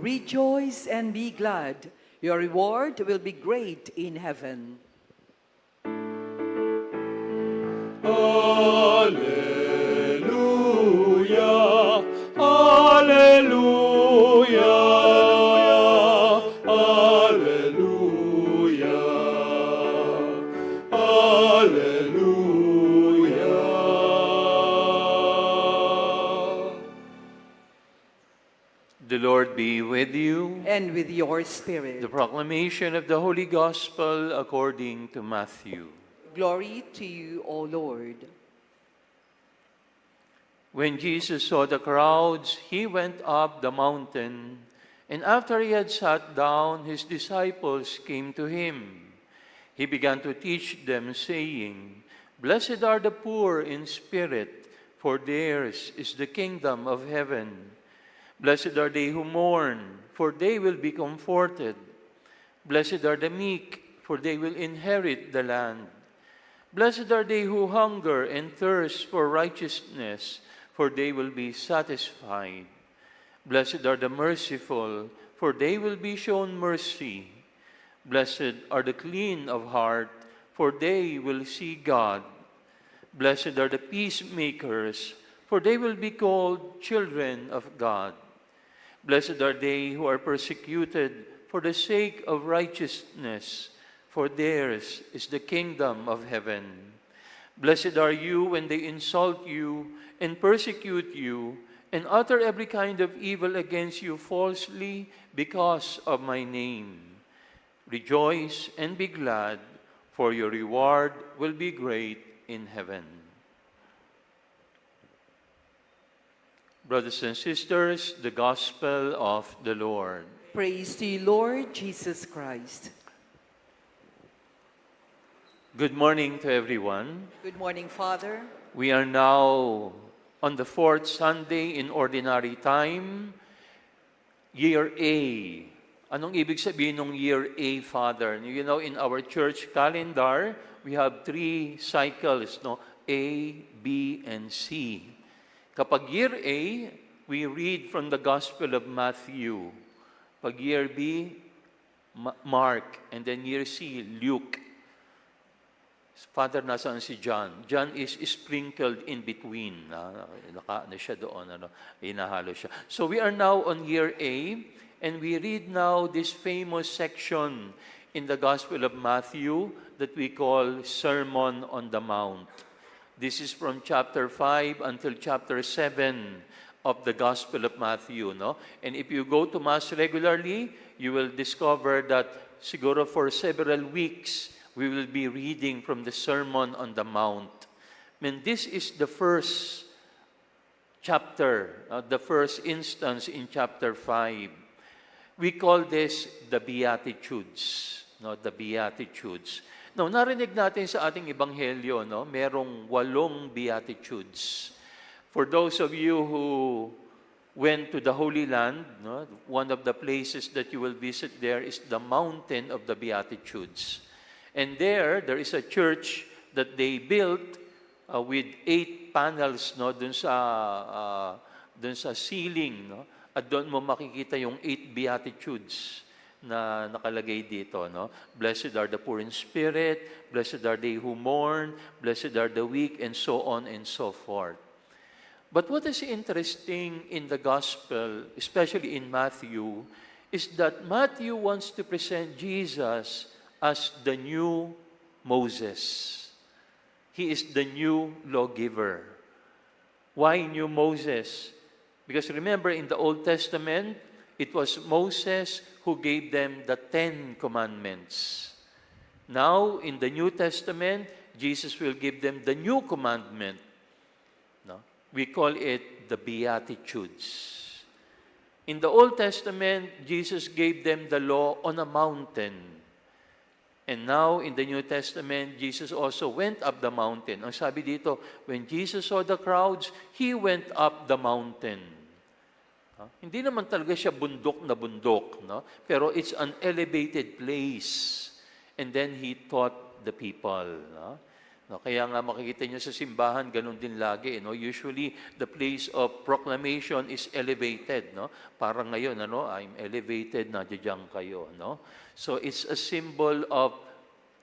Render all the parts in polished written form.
Rejoice and be glad. Your reward will be great in heaven. Alleluia, alleluia, alleluia, alleluia. The Lord be with you. And with your spirit. The proclamation of the Holy Gospel according to Matthew. Glory to you, O Lord. When Jesus saw the crowds, he went up the mountain, and after he had sat down, his disciples came to him. He began to teach them, saying, "Blessed are the poor in spirit, for theirs is the kingdom of heaven. Blessed are they who mourn, for they will be comforted. Blessed are the meek, for they will inherit the land. Blessed are they who hunger and thirst for righteousness, for they will be satisfied. Blessed are the merciful, for they will be shown mercy. Blessed are the clean of heart, for they will see God. Blessed are the peacemakers, for they will be called children of God. Blessed are they who are persecuted for the sake of righteousness, for theirs is the kingdom of heaven. Blessed are you when they insult you and persecute you and utter every kind of evil against you falsely because of my name. Rejoice and be glad, for your reward will be great in heaven." Brothers and sisters, the Gospel of the Lord. Praise to you, Lord Jesus Christ. Good morning to everyone. Good morning, Father. We are now on the fourth Sunday in Ordinary Time, Year A. Anong ibig sabihin ng Year A, Father? You know, in our church calendar, we have 3 cycles, no? A, B, and C. Kapag Year A, we read from the Gospel of Matthew. Pag Year B, Mark. And then Year C, Luke. Father, nasaan si John? John is sprinkled in between. Naka siya doon, inahalo siya. So we are now on Year A, and we read now this famous section in the Gospel of Matthew that we call Sermon on the Mount. This is from chapter 5 until chapter 7 of the Gospel of Matthew. No? And if you go to Mass regularly, you will discover that siguro for several weeks, we will be reading from the Sermon on the Mount. And this is the first chapter, the first instance in chapter 5. We call this the Beatitudes. No, the Beatitudes. Now, narinig natin sa ating Ebanghelyo, no, merong 8 Beatitudes. For those of you who went to the Holy Land, no, one of the places that you will visit there is the Mountain of the Beatitudes. And there is a church that they built with 8 panels, no, dun sa ceiling, no? At doon mo makikita yung 8 Beatitudes na nakalagay dito, no? Blessed are the poor in spirit, blessed are they who mourn, blessed are the weak, and so on and so forth. But what is interesting in the Gospel, especially in Matthew, is that Matthew wants to present Jesus as the new Moses. He is the new lawgiver. Why new Moses? Because remember, in the Old Testament, it was Moses who gave them the 10 Commandments. Now, in the New Testament, Jesus will give them the new commandment. No? We call it the Beatitudes. In the Old Testament, Jesus gave them the law on a mountain. And now, in the New Testament, Jesus also went up the mountain. Ang sabi dito, when Jesus saw the crowds, He went up the mountain. Hindi naman talaga siya bundok na bundok, no? Pero it's an elevated place. And then He taught the people. No? No, kaya nga makikita nyo sa simbahan, ganun din lagi. No? Usually, the place of proclamation is elevated. No? Parang ngayon, I'm elevated, nandiyan kayo. No? So it's a symbol of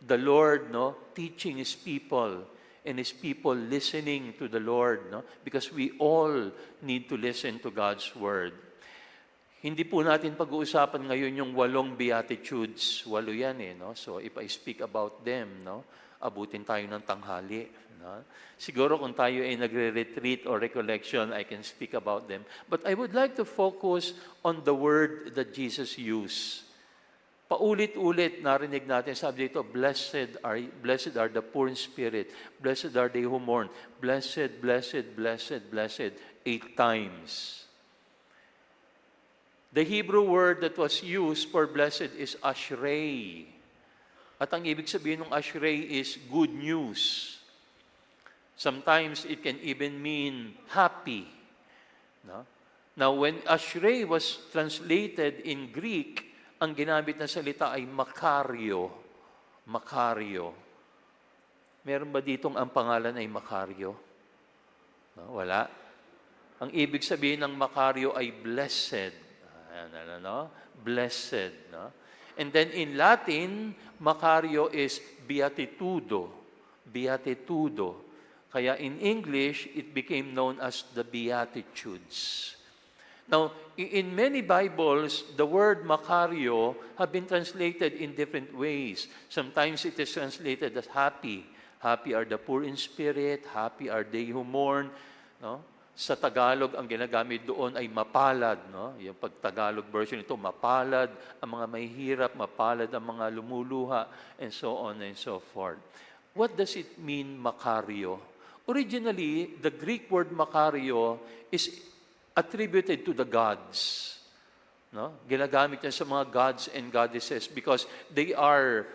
the Lord teaching His people and His people listening to the Lord. No? Because we all need to listen to God's Word. Hindi po natin pag-uusapan ngayon yung 8 Beatitudes. 8 yan no? So if I speak about them, abutin tayo ng tanghali. No? Siguro kung tayo ay nagre-retreat or recollection, I can speak about them. But I would like to focus on the word that Jesus used. Paulit-ulit narinig natin, sabi dito, blessed are the poor in spirit, blessed are they who mourn, blessed, blessed, blessed, blessed, 8 times. The Hebrew word that was used for blessed is ashrei. At ang ibig sabihin ng ashrei is good news. Sometimes it can even mean happy. No? Now, when ashrei was translated in Greek, ang ginamit na salita ay Makario. Makario. Meron ba ditong ang pangalan ay Makario? No, wala. Ang ibig sabihin ng Makario ay blessed. Blessed. No? And then in Latin, Makario is beatitudo. Beatitudo. Kaya in English, it became known as the Beatitudes. Now, in many Bibles, the word Makario have been translated in different ways. Sometimes it is translated as happy. Happy are the poor in spirit, happy are they who mourn. No? Sa Tagalog, ang ginagamit doon ay mapalad. No? Yung pag-Tagalog version ito, mapalad ang mga mahihirap, mapalad ang mga lumuluha, and so on and so forth. What does it mean, Makario? Originally, the Greek word Makario is attributed to the gods. No? Ginagamit niya sa mga gods and goddesses because they are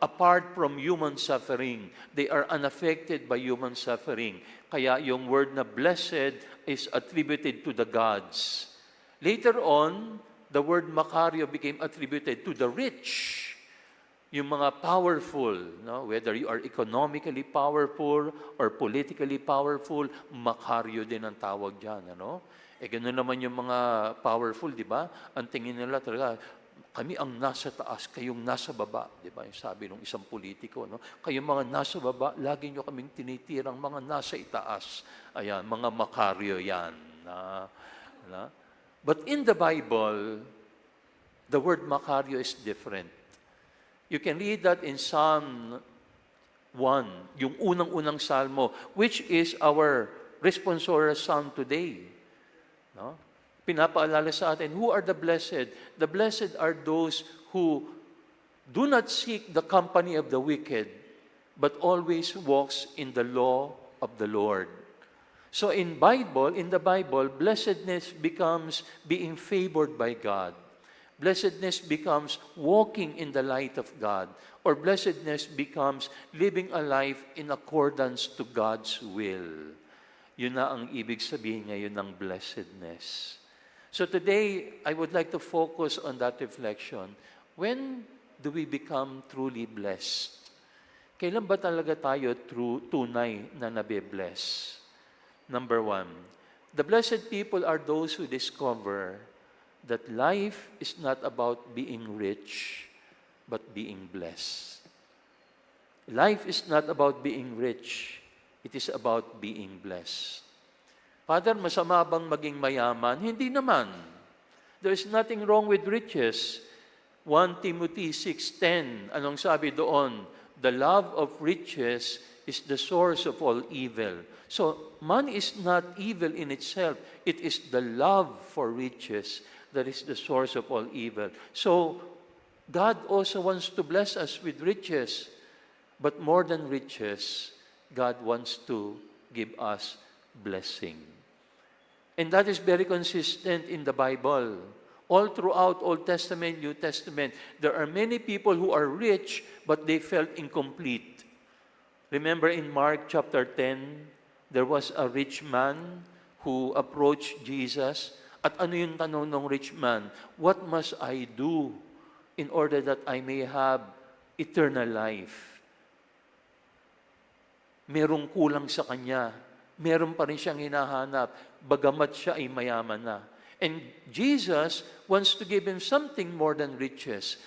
apart from human suffering. They are unaffected by human suffering. Kaya yung word na blessed is attributed to the gods. Later on, the word Makario became attributed to the rich. Yung mga powerful, whether you are economically powerful or politically powerful, Makario din ang tawag dyan. Ganoon naman yung mga powerful, di ba? Ang tingin nila talaga, kami ang nasa taas, kayong nasa baba. Di ba? Yung sabi ng isang politiko, kayong mga nasa baba, lagi nyo kaming tinitirang mga nasa itaas. Ayan, mga Makario yan. But in the Bible, the word Makario is different. You can read that in Psalm 1, yung unang-unang salmo, which is our responsorial psalm today. No? Pinapaalala sa atin, who are the blessed? The blessed are those who do not seek the company of the wicked, but always walks in the law of the Lord. So in the Bible, blessedness becomes being favored by God. Blessedness becomes walking in the light of God. Or blessedness becomes living a life in accordance to God's will. Yun na ang ibig sabihin ngayon ng blessedness. So today, I would like to focus on that reflection. When do we become truly blessed? Kailan ba talaga tayo tunay na nabe-bless? Number 1, the blessed people are those who discover that life is not about being rich, but being blessed. Life is not about being rich. It is about being blessed. Father, masama bang maging mayaman? Hindi naman. There is nothing wrong with riches. 1 Timothy 6:10, anong sabi doon? The love of riches is the source of all evil. So, money is not evil in itself. It is the love for riches that is the source of all evil. So, God also wants to bless us with riches. But more than riches, God wants to give us blessing. And that is very consistent in the Bible. All throughout Old Testament, New Testament, there are many people who are rich, but they felt incomplete. Remember in Mark chapter 10, there was a rich man who approached Jesus. At ano yung tanong ng rich man? What must I do in order that I may have eternal life? merong kulang sa kanya. Meron pa rin siyang hinahanap, bagamat siya ay mayaman na. And Jesus wants to give him something more than riches.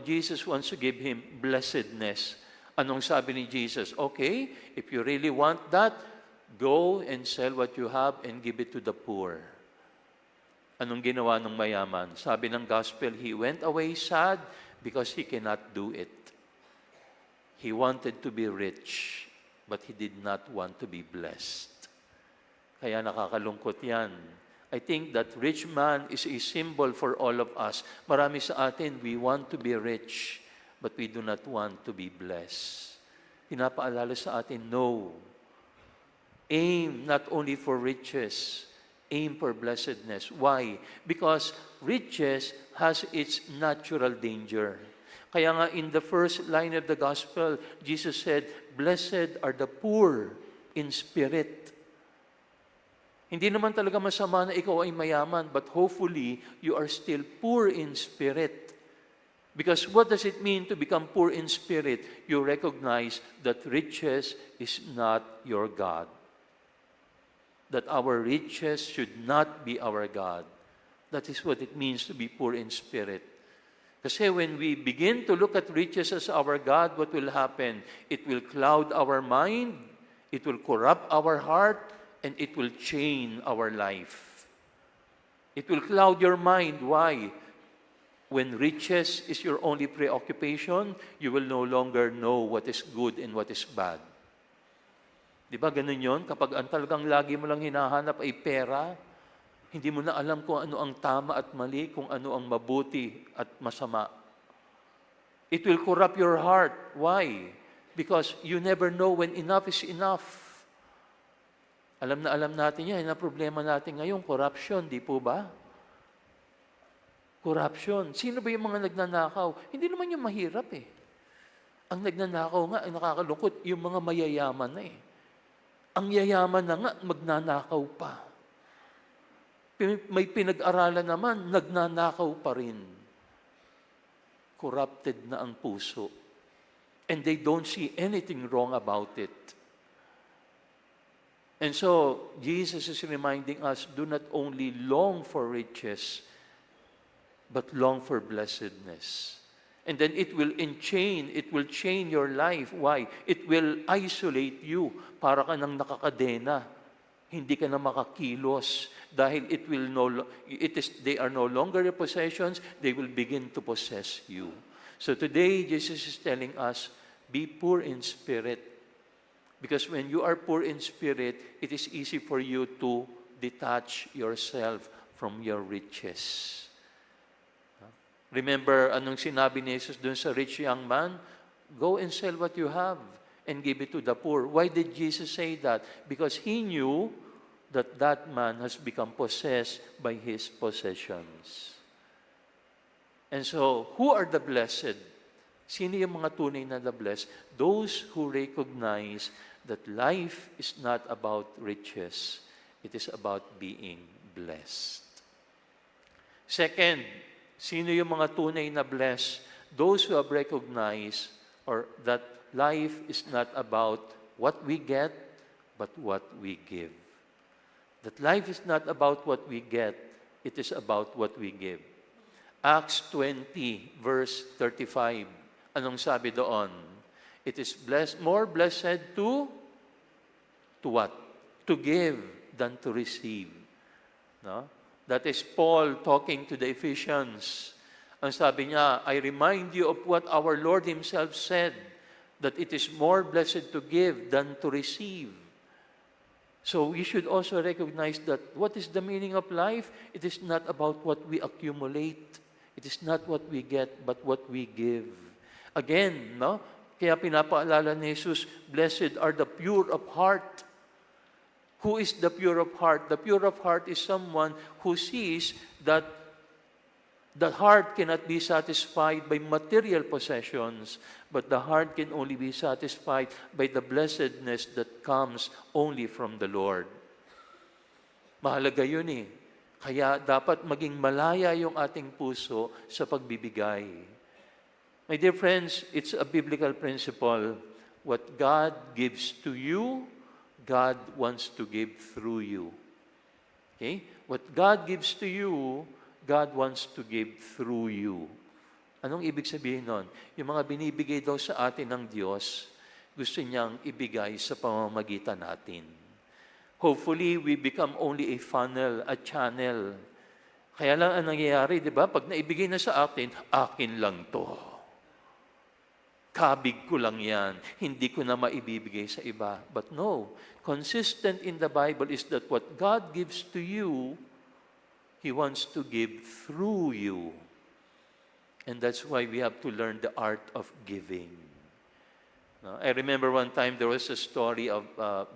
Jesus wants to give him blessedness. Anong sabi ni Jesus? Okay, if you really want that, go and sell what you have and give it to the poor. Anong ginawa ng mayaman? Sabi ng gospel, he went away sad because he cannot do it. He wanted to be rich, but he did not want to be blessed. Kaya nakakalungkot yan. I think that rich man is a symbol for all of us. Marami sa atin, we want to be rich, but we do not want to be blessed. Pinapaalala sa atin, no. Aim not only for riches, aim for blessedness. Why? Because riches has its natural danger. Kaya nga in the first line of the gospel, Jesus said, "Blessed are the poor in spirit." Hindi naman talaga masama na ikaw ay mayaman, but hopefully, you are still poor in spirit. Because what does it mean to become poor in spirit? You recognize that riches is not your God. That our riches should not be our God. That is what it means to be poor in spirit. Kasi when we begin to look at riches as our God, what will happen? It will cloud our mind, it will corrupt our heart, and it will chain our life. It will cloud your mind. Why? When riches is your only preoccupation, you will no longer know what is good and what is bad. Di ba ganun yun? Kapag ang talagang lagi mo lang hinahanap ay pera, hindi mo na alam kung ano ang tama at mali, kung ano ang mabuti at masama. It will corrupt your heart. Why? Because you never know when enough is enough. Alam na alam natin yan. Ang problema natin ngayon, corruption, di po ba? Corruption. Sino ba yung mga nagnanakaw? Hindi naman yung mahirap eh. Ang nagnanakaw nga, ay nakakalungkot, yung mga mayayaman na eh. Ang yayaman na nga, magnanakaw pa. May pinag-aralan naman, nagnanakaw pa rin. Corrupted na ang puso. And they don't see anything wrong about it. And so, Jesus is reminding us, do not only long for riches, but long for blessedness. And then it will chain your life. Why? It will isolate you. Para ka nang nakakadena. Hindi ka na makakilos. Dahil they are no longer your possessions, they will begin to possess you. So today, Jesus is telling us, be poor in spirit. Because when you are poor in spirit, it is easy for you to detach yourself from your riches. Remember, anong sinabi ni Jesus dun sa rich young man? Go and sell what you have and give it to the poor. Why did Jesus say that? Because he knew that that man has become possessed by his possessions. And so, who are the blessed? Sino yung mga tunay na the blessed? Those who recognize that life is not about riches. It is about being blessed. Second, sino yung mga tunay na blessed? Those who have recognized that life is not about what we get, but what we give. That life is not about what we get, it is about what we give. Acts 20, verse 35. Anong sabi doon? It is more blessed to what? To give than to receive. No? That is Paul talking to the Ephesians. Ang sabi niya, I remind you of what our Lord Himself said, that it is more blessed to give than to receive. So we should also recognize that what is the meaning of life? It is not about what we accumulate. It is not what we get, but what we give. Again, no? Kaya pinapaalala ni Jesus, blessed are the pure of heart. Who is the pure of heart? The pure of heart is someone who sees that the heart cannot be satisfied by material possessions, but the heart can only be satisfied by the blessedness that comes only from the Lord. Mahalaga yun eh. Kaya dapat maging malaya yung ating puso sa pagbibigay. My dear friends, it's a biblical principle. What God gives to you, God wants to give through you. Okay? What God gives to you, God wants to give through you. Anong ibig sabihin nun? Yung mga binibigay daw sa atin ng Diyos, gusto niyang ibigay sa pamamagitan natin. Hopefully, we become only a funnel, a channel. Kaya lang ang nangyayari, di ba? Pag naibigay na sa atin, akin lang to. Kabig ko lang yan. Hindi ko na maibibigay sa iba. But no, consistent in the Bible is that what God gives to you, He wants to give through you. And that's why we have to learn the art of giving. No? I remember one time there was a story of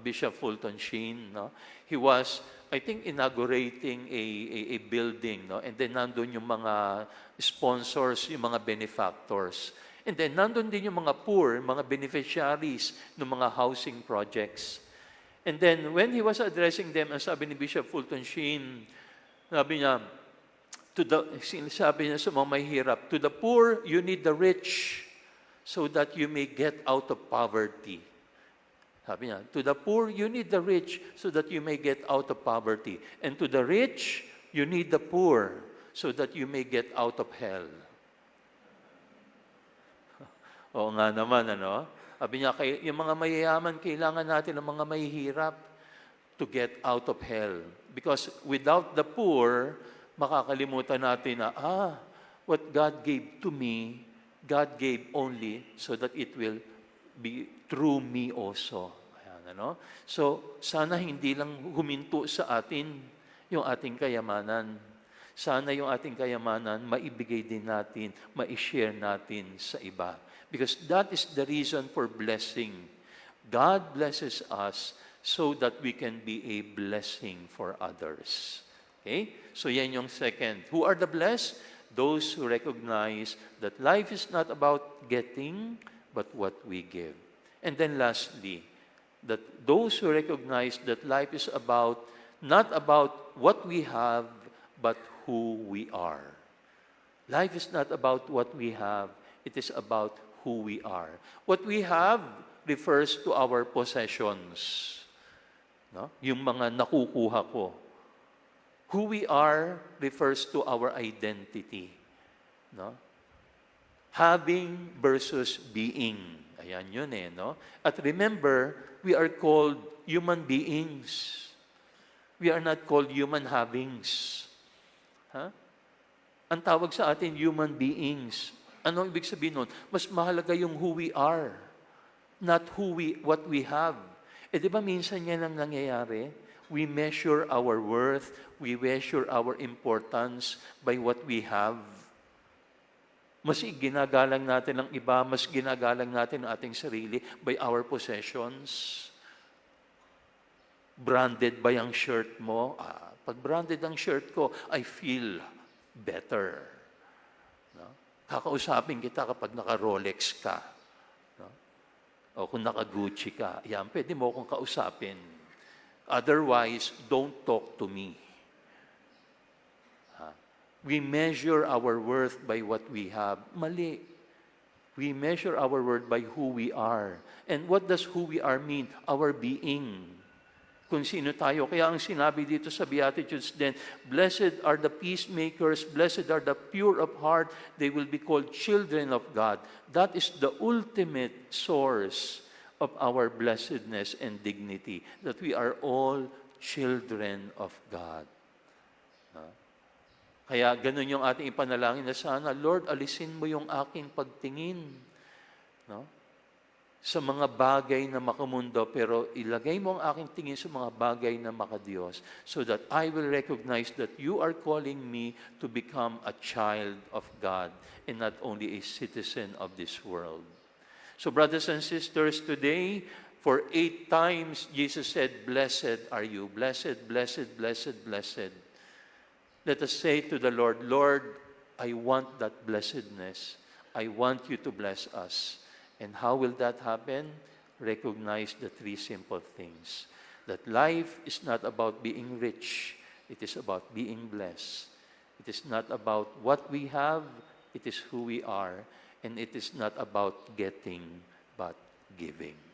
Bishop Fulton Sheen. No? He was, I think, inaugurating a building. No? And then nandun yung mga sponsors, yung mga benefactors. And then nandun din yung mga poor, mga beneficiaries ng mga housing projects. And then when he was addressing them, ang sabi ni Bishop Fulton Sheen, sabi niya, sabi niya sa mga mahihirap, to the poor, you need the rich so that you may get out of poverty. Sabi niya, to the poor, you need the rich so that you may get out of poverty. And to the rich, you need the poor so that you may get out of hell. Oo nga naman, ano? Sabi niya, yung mga mayayaman, kailangan natin ng mga mahihirap to get out of hell. Because without the poor, makakalimutan natin na, what God gave to me, God gave only so that it will be through me also. Ayan, ano? So, sana hindi lang huminto sa atin yung ating kayamanan. Sana yung ating kayamanan, maibigay din natin, ma-share natin sa iba. Because that is the reason for blessing. God blesses us so that we can be a blessing for others. Okay? So yan yung second. Who are the blessed? Those who recognize that life is not about getting, but what we give. And then lastly, that those who recognize that life is about, not about what we have, but who we are. Life is not about what we have. It is about who we are. What we have refers to our possessions. No? Yung mga nakukuha ko. Who we are refers to our identity. No? Having versus being. Ayan yun eh. No? At remember, we are called human beings. We are not called human havings. Huh? Ang tawag sa atin, human beings. Ano ibig sabihin nun? Mas mahalaga yung who we are, not what we have. Eh di ba minsan yan ang nangyayari? We measure our worth, we measure our importance by what we have. Mas ginagalang natin ang iba, mas ginagalang natin ang ating sarili by our possessions. Branded ba yung shirt mo? Pag branded ang shirt ko, I feel better. No? Kakausapin kita kapag naka-Rolex ka. No? O kung naka-Gucci ka, yan, pwede mo akong kausapin. Otherwise, don't talk to me. We measure our worth by what we have. Mali. We measure our worth by who we are. And what does who we are mean? Our being. Kung sino tayo. Kaya ang sinabi dito sa Beatitudes din, blessed are the peacemakers, blessed are the pure of heart, they will be called children of God. That is the ultimate source of our blessedness and dignity, that we are all children of God. Kaya ganun yung ating ipanalangin na sana, Lord, alisin mo yung aking pagtingin. No? Sa mga bagay na makamundo, pero ilagay mo ang aking tingin sa mga bagay na makadiyos so that I will recognize that you are calling me to become a child of God and not only a citizen of this world. So brothers and sisters, today, for 8 times, Jesus said, blessed are you. Blessed, blessed, blessed, blessed. Let us say to the Lord, Lord, I want that blessedness. I want you to bless us. And how will that happen? Recognize the 3 simple things. That life is not about being rich. It is about being blessed. It is not about what we have. It is who we are. And it is not about getting, but giving.